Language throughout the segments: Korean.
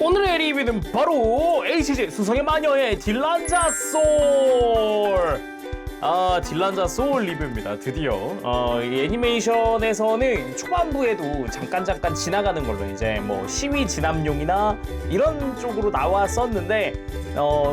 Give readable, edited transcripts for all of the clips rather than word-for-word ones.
오늘의 리뷰는 바로 HG 수성의 마녀의 딜란자 소울. 딜란자 소울 리뷰입니다. 드디어 이 애니메이션에서는 초반부에도 잠깐 지나가는 걸로 이제 뭐 시위 진압용이나 이런 쪽으로 나왔었는데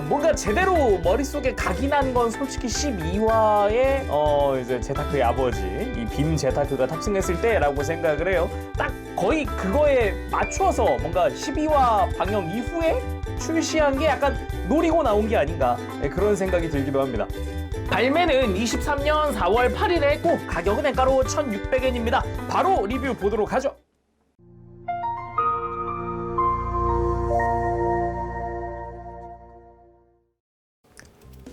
뭔가 제대로 머릿속에 각인한 건 솔직히 12화에 이제 제타크의 아버지 이 빔 제타크가 탑승했을 때라고 생각을 해요. 딱 거의 그거에 맞춰서 뭔가 12화 방영 이후에 출시한 게 약간 노리고 나온 게 아닌가 그런 생각이 들기도 합니다. 발매는 23년 4월 8일에 했고 가격은 엔가로 1,600엔입니다. 바로 리뷰 보도록 하죠.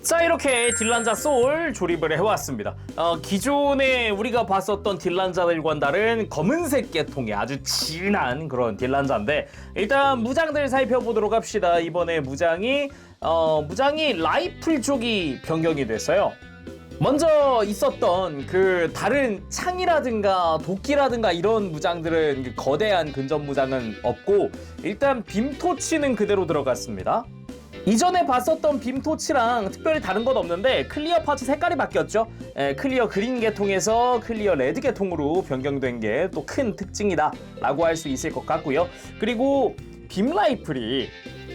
자, 이렇게 딜란자 소울 조립을 해왔습니다. 기존에 우리가 봤었던 딜란자들과는 다른 검은색 계통의 아주 진한 그런 딜란자인데, 일단 무장들 살펴보도록 합시다. 이번에 무장이 라이플 쪽이 변경이 됐어요. 먼저 있었던 그 다른 창이라든가 도끼라든가 이런 무장들은 그 거대한 근접 무장은 없고, 일단 빔토치는 그대로 들어갔습니다. 이전에 봤었던 빔토치랑 특별히 다른 건 없는데 클리어 파츠 색깔이 바뀌었죠. 클리어 그린 계통에서 클리어 레드 계통으로 변경된 게 또 큰 특징이다 라고 할 수 있을 것 같고요. 그리고 빔 라이플이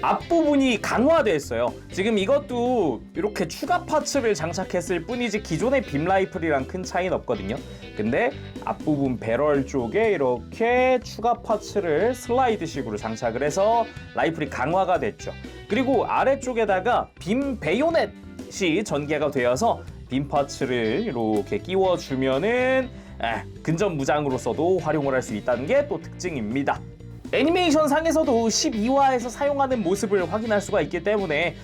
앞부분이 강화됐어요. 지금 이것도 이렇게 추가 파츠를 장착했을 뿐이지 기존의 빔 라이플이랑 큰 차이는 없거든요. 근데 앞부분 배럴 쪽에 이렇게 추가 파츠를 슬라이드식으로 장착을 해서 라이플이 강화가 됐죠. 그리고 아래쪽에다가 빔 베요넷이 전개가 되어서 빔 파츠를 이렇게 끼워주면은 근접 무장으로서도 활용을 할 수 있다는 게 또 특징입니다. 애니메이션 상에서도 12화에서 사용하는 모습을 확인할 수가 있기 때문에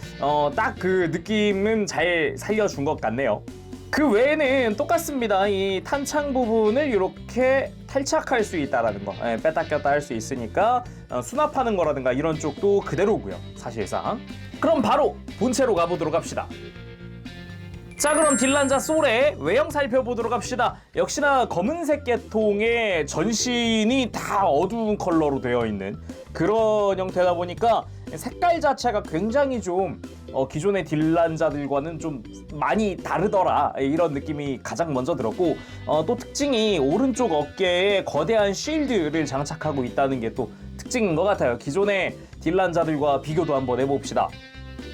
딱 그 느낌은 잘 살려준 것 같네요. 그 외에는 똑같습니다. 이 탄창 부분을 이렇게 탈착할 수 있다라는 거, 뺐다 꼈다 할 수 있으니까 수납하는 거라든가 이런 쪽도 그대로고요, 사실상. 그럼 바로 본체로 가보도록 합시다. 자, 그럼 딜란자 소울의 외형 살펴보도록 합시다. 역시나 검은색 계통의 전신이 다 어두운 컬러로 되어 있는 그런 형태다 보니까 색깔 자체가 굉장히 좀 기존의 딜란자들과는 좀 많이 다르더라, 이런 느낌이 가장 먼저 들었고, 또 특징이 오른쪽 어깨에 거대한 쉴드를 장착하고 있다는 게 또 특징인 것 같아요. 기존의 딜란자들과 비교도 한번 해봅시다.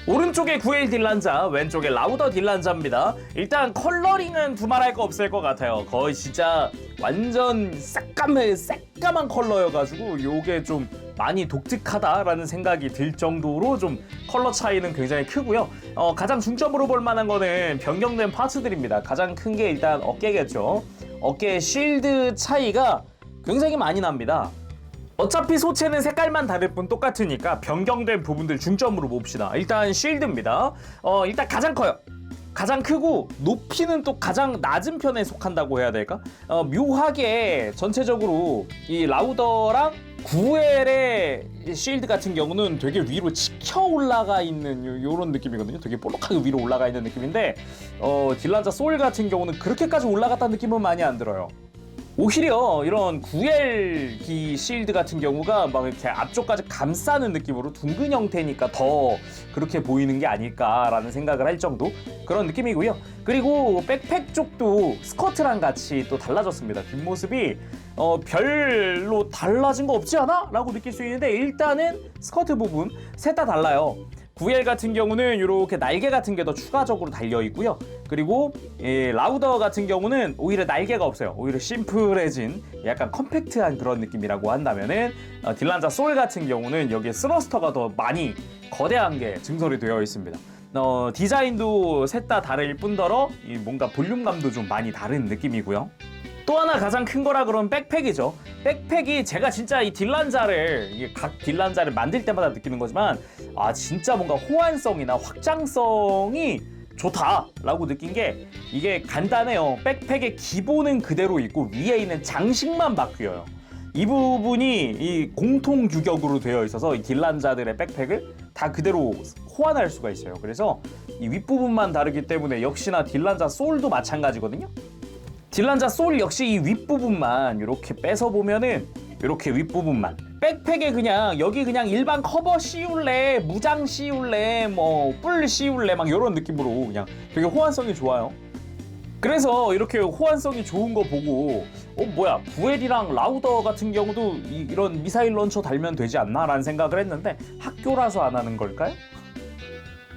오른쪽에 구엘 딜란자, 왼쪽에 라우더 딜란자입니다. 일단 컬러링은 두말할 거 없을 것 같아요. 거의 진짜 완전 새까만 컬러여가지고 요게 좀 많이 독특하다라는 생각이 들 정도로 좀 컬러 차이는 굉장히 크고요. 가장 중점으로 볼 만한 거는 변경된 파츠들입니다. 가장 큰 게 일단 어깨겠죠. 어깨 실드 차이가 굉장히 많이 납니다. 어차피 소체는 색깔만 다를 뿐 똑같으니까 변경된 부분들 중점으로 봅시다. 일단 쉴드입니다. 일단 가장 커요. 가장 크고 높이는 또 가장 낮은 편에 속한다고 해야 될까? 묘하게 전체적으로 이 라우더랑 구엘의 쉴드 같은 경우는 되게 위로 치켜 올라가 있는 요런 느낌이거든요. 되게 볼록하게 위로 올라가 있는 느낌인데 딜란자 소울 같은 경우는 그렇게까지 올라갔다는 느낌은 많이 안 들어요. 오히려 이런 구엘기 실드 같은 경우가 막 이렇게 앞쪽까지 감싸는 느낌으로 둥근 형태니까 더 그렇게 보이는 게 아닐까라는 생각을 할 정도 그런 느낌이고요. 그리고 백팩 쪽도 스커트랑 같이 또 달라졌습니다. 뒷모습이 별로 달라진 거 없지 않아? 라고 느낄 수 있는데, 일단은 스커트 부분 셋 다 달라요. 구엘 같은 경우는 이렇게 날개 같은 게 더 추가적으로 달려 있고요. 그리고 라우더 같은 경우는 오히려 날개가 없어요. 오히려 심플해진 약간 컴팩트한 그런 느낌이라고 한다면은 딜란자 소울 같은 경우는 여기에 스러스터가 더 많이 거대한 게 증설이 되어 있습니다. 디자인도 셋 다 다를 뿐더러 뭔가 볼륨감도 좀 많이 다른 느낌이고요. 또 하나 가장 큰 거라 그러면 백팩이죠. 백팩이 제가 진짜 이 각 딜란자를 만들 때마다 느끼는 거지만, 진짜 뭔가 호환성이나 확장성이 좋다라고 느낀 게, 이게 간단해요. 백팩의 기본은 그대로 있고 위에 있는 장식만 바뀌어요. 이 부분이 이 공통 규격으로 되어 있어서 이 딜란자들의 백팩을 다 그대로 호환할 수가 있어요. 그래서 이 윗부분만 다르기 때문에 역시나 딜란자 소울도 마찬가지거든요. 딜란자 소울 역시 이 윗부분만 이렇게 빼서 보면은 이렇게 윗부분만 백팩에 그냥 여기 그냥 일반 커버 씌울래, 무장 씌울래, 뭐 뿔 씌울래 막 이런 느낌으로 그냥 되게 호환성이 좋아요. 그래서 이렇게 호환성이 좋은 거 보고 뭐야 부엘이랑 라우더 같은 경우도 이런 미사일 런처 달면 되지 않나 라는 생각을 했는데 학교라서 안 하는 걸까요?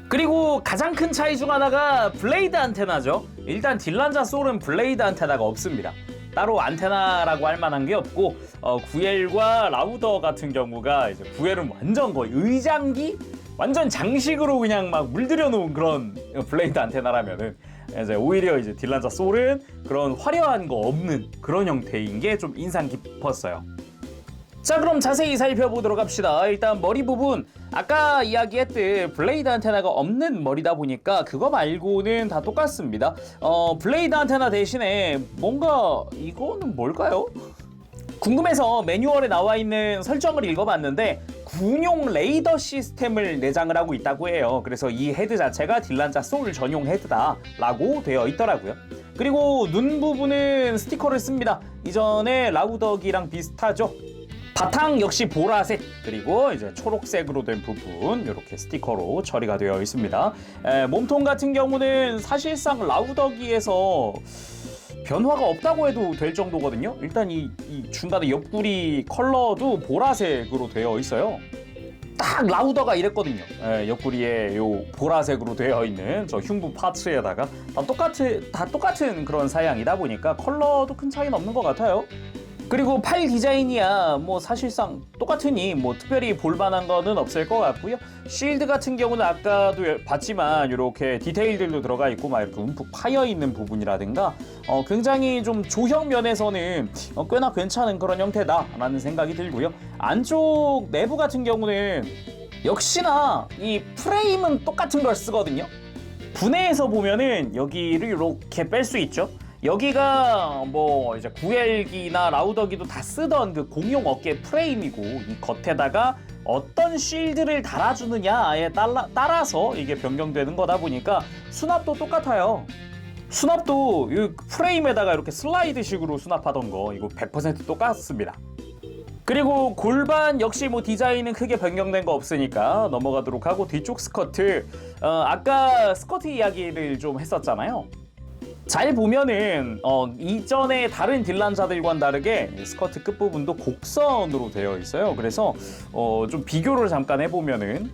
그리고 가장 큰 차이 중 하나가 블레이드 안테나죠. 일단 딜란자 소울은 블레이드 안테나가 없습니다. 따로 안테나라고 할 만한 게 없고 구엘과 라우더 같은 경우가 이제 구엘은 완전 거의 의장기? 완전 장식으로 그냥 막 물들여 놓은 그런 블레이드 안테나라면은 이제 오히려 이제 딜란자 소울은 그런 화려한 거 없는 그런 형태인 게 좀 인상 깊었어요. 자, 그럼 자세히 살펴보도록 합시다. 일단 머리 부분 아까 이야기했듯 블레이드 안테나가 없는 머리다 보니까 그거 말고는 다 똑같습니다. 블레이드 안테나 대신에 뭔가 이거는 뭘까요? 궁금해서 매뉴얼에 나와 있는 설정을 읽어봤는데 군용 레이더 시스템을 내장을 하고 있다고 해요. 그래서 이 헤드 자체가 딜란자 소울 전용 헤드다 라고 되어 있더라고요. 그리고 눈 부분은 스티커를 씁니다. 이전에 라우더기랑 비슷하죠. 바탕 역시 보라색, 그리고 이제 초록색으로 된 부분 이렇게 스티커로 처리가 되어 있습니다. 몸통 같은 경우는 사실상 라우더기에서 변화가 없다고 해도 될 정도거든요. 일단 이 중간에 옆구리 컬러도 보라색으로 되어 있어요. 딱 라우더가 이랬거든요. 옆구리에 요 보라색으로 되어 있는 저 흉부 파츠에다가 다 똑같은 그런 사양이다 보니까 컬러도 큰 차이는 없는 것 같아요. 그리고 팔 디자인이야 뭐 사실상 똑같으니 뭐 특별히 볼만한 거는 없을 것 같고요. 실드 같은 경우는 아까도 봤지만 이렇게 디테일들도 들어가 있고 막 이렇게 움푹 파여 있는 부분이라든가 굉장히 좀 조형 면에서는 꽤나 괜찮은 그런 형태다라는 생각이 들고요. 안쪽 내부 같은 경우는 역시나 이 프레임은 똑같은 걸 쓰거든요. 분해해서 보면은 여기를 이렇게 뺄 수 있죠. 여기가 뭐 이제 구엘기나 라우더기도 다 쓰던 그 공용 어깨 프레임이고 이 겉에다가 어떤 쉴드를 달아주느냐에 따라서 이게 변경되는 거다 보니까 수납도 똑같아요. 수납도 이 프레임에다가 이렇게 슬라이드식으로 수납하던 거 이거 100% 똑같습니다. 그리고 골반 역시 뭐 디자인은 크게 변경된 거 없으니까 넘어가도록 하고 뒤쪽 스커트 아까 스커트 이야기를 좀 했었잖아요. 잘 보면은 이전에 다른 딜란자들과는 다르게 스커트 끝부분도 곡선으로 되어 있어요. 그래서 좀 비교를 잠깐 해보면은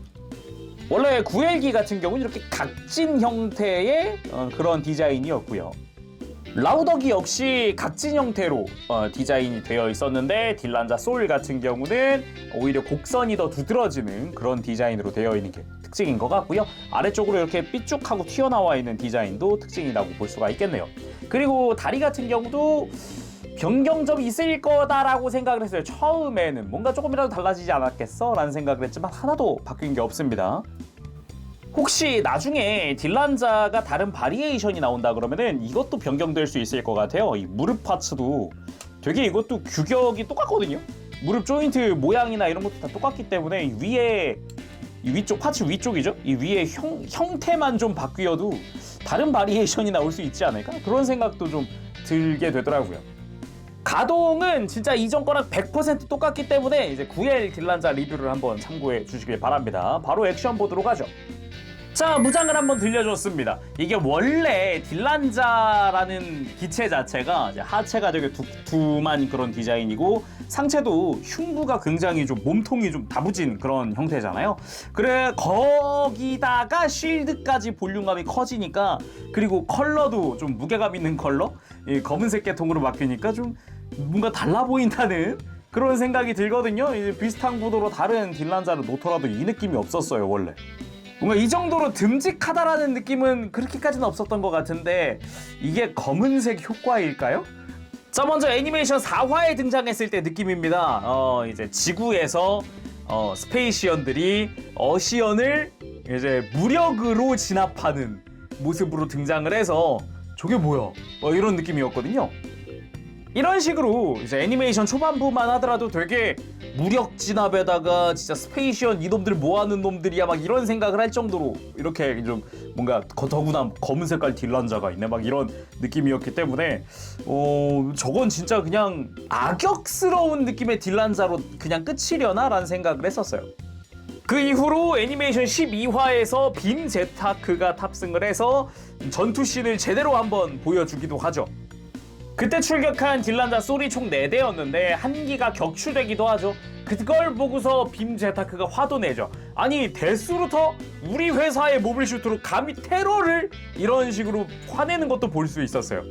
원래 구엘기 같은 경우는 이렇게 각진 형태의 그런 디자인이었고요. 라우더기 역시 각진 형태로 디자인이 되어 있었는데 딜란자 소울 같은 경우는 오히려 곡선이 더 두드러지는 그런 디자인으로 되어 있는 게 특징인 것 같고요. 아래쪽으로 이렇게 삐쭉하고 튀어나와 있는 디자인도 특징이라고 볼 수가 있겠네요. 그리고 다리 같은 경우도 변경점이 있을 거다라고 생각을 했어요. 처음에는 뭔가 조금이라도 달라지지 않았겠어? 라는 생각을 했지만 하나도 바뀐 게 없습니다. 혹시 나중에 딜란자가 다른 바리에이션이 나온다 그러면은 이것도 변경될 수 있을 것 같아요. 이 무릎 파츠도 되게 이것도 규격이 똑같거든요. 무릎 조인트 모양이나 이런 것도 다 똑같기 때문에 위에 이 위쪽 파츠 위쪽이죠. 이 위에 형태만 좀 바뀌어도 다른 바리에이션이 나올 수 있지 않을까? 그런 생각도 좀 들게 되더라고요. 가동은 진짜 이전 거랑 100% 똑같기 때문에 이제 구엘 딜란자 리뷰를 한번 참고해 주시길 바랍니다. 바로 액션 보도록 하죠. 자, 무장을 한번 들려줬습니다. 이게 원래 딜란자라는 기체 자체가 이제 하체가 되게 두툼한 그런 디자인이고 상체도 흉부가 굉장히 좀 몸통이 좀 다부진 그런 형태잖아요. 그래 거기다가 쉴드까지 볼륨감이 커지니까 그리고 컬러도 좀 무게감 있는 컬러? 이 검은색 계통으로 바뀌니까 좀 뭔가 달라 보인다는 그런 생각이 들거든요. 이제 비슷한 구도로 다른 딜란자를 놓더라도 이 느낌이 없었어요, 원래. 뭔가 이 정도로 듬직하다라는 느낌은 그렇게까지는 없었던 것 같은데 이게 검은색 효과일까요? 자, 먼저 애니메이션 4화에 등장했을 때 느낌입니다. 이제 지구에서 스페이시언들이 어시언을 이제 무력으로 진압하는 모습으로 등장을 해서 저게 뭐야? 이런 느낌이었거든요. 이런 식으로 이제 애니메이션 초반부만 하더라도 되게 무력 진압에다가 진짜 스페이시언 이놈들 뭐하는 놈들이야 막 이런 생각을 할 정도로 이렇게 좀 뭔가 더구나 검은 색깔 딜란자가 있네 막 이런 느낌이었기 때문에 저건 진짜 그냥 악역스러운 느낌의 딜란자로 그냥 끝이려나 라는 생각을 했었어요. 그 이후로 애니메이션 12화에서 빔 제타크가 탑승을 해서 전투씬을 제대로 한번 보여주기도 하죠. 그때 출격한 딜란자 솔이 총 4대였는데 한 기가 격추되기도 하죠. 그걸 보고서 빔 제타크가 화도 내죠. 아니 데스루터? 우리 회사의 모빌 슈트로 감히 테러를? 이런 식으로 화내는 것도 볼 수 있었어요.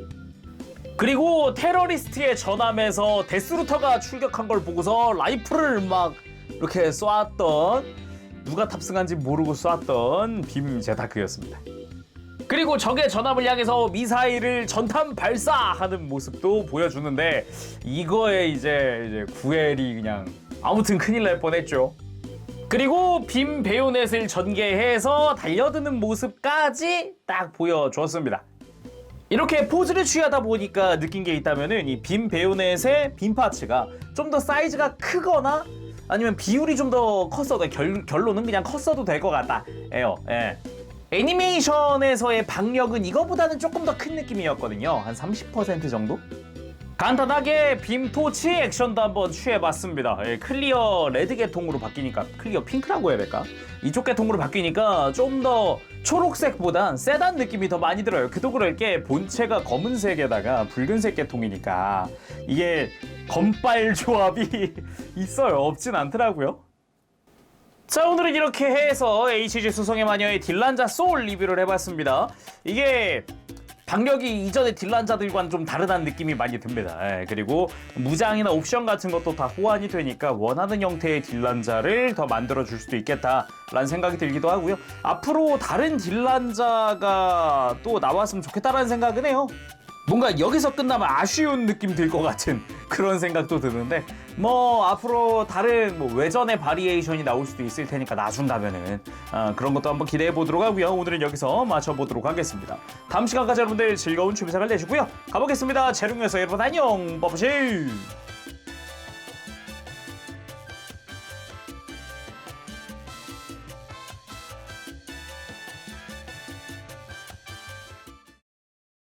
그리고 테러리스트의 전함에서 데스루터가 출격한 걸 보고서 라이플을 막 이렇게 쏘았던, 누가 탑승한지 모르고 쏘았던 빔 제타크였습니다. 그리고 적의 전함을 향해서 미사일을 전탄 발사하는 모습도 보여주는데 이거에 이제 구엘이 그냥 아무튼 큰일 날 뻔했죠. 그리고 빔 베요넷을 전개해서 달려드는 모습까지 딱 보여줬습니다. 이렇게 포즈를 취하다 보니까 느낀 게 있다면은 이 빔 베요넷의 빔 파츠가 좀 더 사이즈가 크거나 아니면 비율이 좀 더 컸어도 결론은 그냥 컸어도 될 것 같다예요. 예. 애니메이션에서의 박력은 이거보다는 조금 더 큰 느낌이었거든요. 한 30% 정도? 간단하게 빔 토치 액션도 한번 취해봤습니다. 예, 클리어 레드 계통으로 바뀌니까, 클리어 핑크라고 해야 될까? 이쪽 계통으로 바뀌니까 좀 더 초록색보단 세단 느낌이 더 많이 들어요. 그도 그럴 게 본체가 검은색에다가 붉은색 계통이니까 이게 검빨 조합이 있어요. 없진 않더라고요. 자, 오늘은 이렇게 해서 HG 수성의 마녀의 딜란자 소울 리뷰를 해봤습니다. 이게 박력이 이전의 딜란자들과는 좀 다르다는 느낌이 많이 듭니다. 예, 그리고 무장이나 옵션 같은 것도 다 호환이 되니까 원하는 형태의 딜란자를 더 만들어줄 수도 있겠다라는 생각이 들기도 하고요. 앞으로 다른 딜란자가 또 나왔으면 좋겠다라는 생각은 해요. 뭔가 여기서 끝나면 아쉬운 느낌 들 것 같은 그런 생각도 드는데 뭐 앞으로 다른 뭐 외전의 바리에이션이 나올 수도 있을 테니까 나중 가면은 그런 것도 한번 기대해 보도록 하고요. 오늘은 여기서 마쳐보도록 하겠습니다. 다음 시간까지 여러분들 즐거운 취미 생활 되시고요. 가보겠습니다. 재롱에서 여러분 안녕. 빠빠시.